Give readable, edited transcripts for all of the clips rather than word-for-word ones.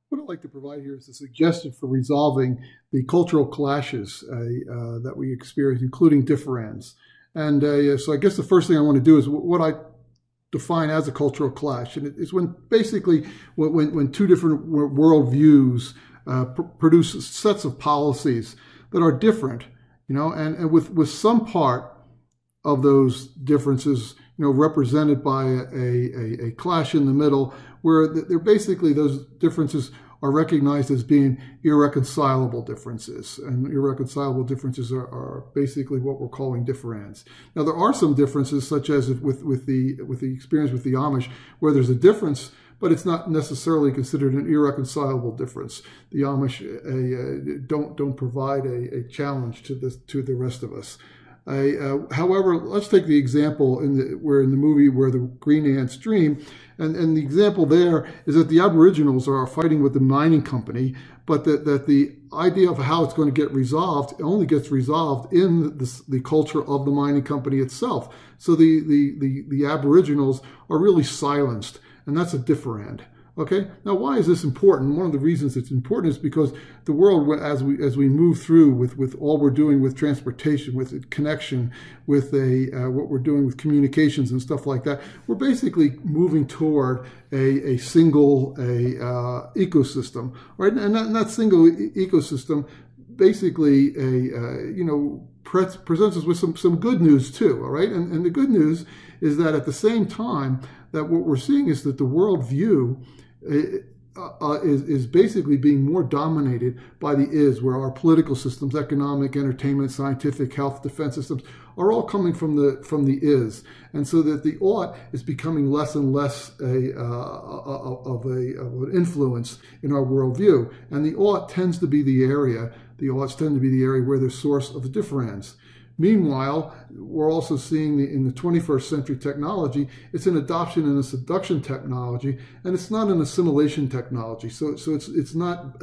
What I'd like to provide here is a suggestion for resolving the cultural clashes that we experience, including differends. And so I guess the first thing I want to do is what I define as a cultural clash. And it's when basically when two different worldviews produce sets of policies that are different, and with some part of those differences, represented by a clash in the middle, where they're basically those differences are recognized as being irreconcilable differences. And irreconcilable differences are basically what we're calling differends. Now, there are some differences, such as with the experience with the Amish, where there's a difference, but it's not necessarily considered an irreconcilable difference. The Amish don't provide a challenge to the rest of us. However, let's take the example in the movie where the green ants dream, and the example there is that the Aboriginals are fighting with the mining company, but that the idea of how it's going to get resolved only gets resolved in the culture of the mining company itself. So the Aboriginals are really silenced, and that's a differend. Okay. Now, why is this important? One of the reasons it's important is because the world, as we move through with all we're doing with transportation, with connection, with what we're doing with communications and stuff like that, we're basically moving toward a single ecosystem, right? And that single ecosystem basically presents us with some good news too. All right. And the good news is that at the same time that what we're seeing is that the worldview is basically being more dominated by the is, where our political systems, economic, entertainment, scientific, health, defense systems are all coming from the is, and so that the ought is becoming less and less of an influence in our worldview, and the ought tends to be the area. The oughts tend to be the area where the source of the differends. Meanwhile, we're also seeing in the 21st century technology, it's an adoption and a seduction technology, and it's not an assimilation technology. So it's not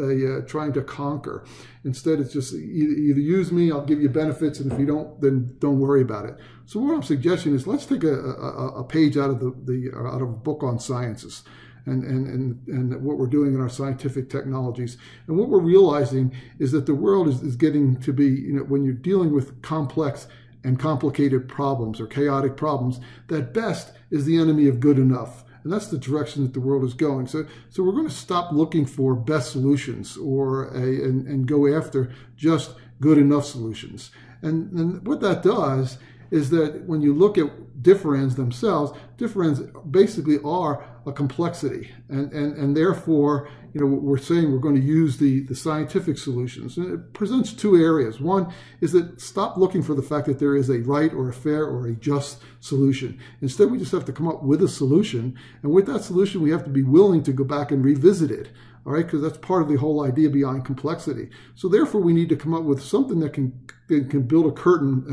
trying to conquer. Instead, it's just either use me, I'll give you benefits, and if you don't, then don't worry about it. So what I'm suggesting is let's take a page out of out of a book on sciences. And what we're doing in our scientific technologies. And what we're realizing is that the world is getting to be, when you're dealing with complex and complicated problems or chaotic problems, that best is the enemy of good enough. And that's the direction that the world is going. So we're going to stop looking for best solutions and go after just good enough solutions. And what that does is that when you look at differends themselves, differends basically are a complexity, and therefore, we're saying we're going to use the scientific solutions. And it presents two areas. One is that stop looking for the fact that there is a right or a fair or a just solution. Instead, we just have to come up with a solution, and with that solution, we have to be willing to go back and revisit it. All right, because that's part of the whole idea behind complexity. So therefore, we need to come up with something that can build a curtain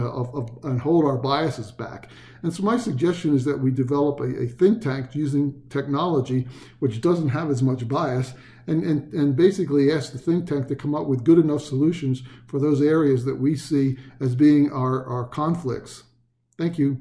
and hold our biases back. And so my suggestion is that we develop a think tank using technology which doesn't have as much bias, and basically ask the think tank to come up with good enough solutions for those areas that we see as being our conflicts. Thank you.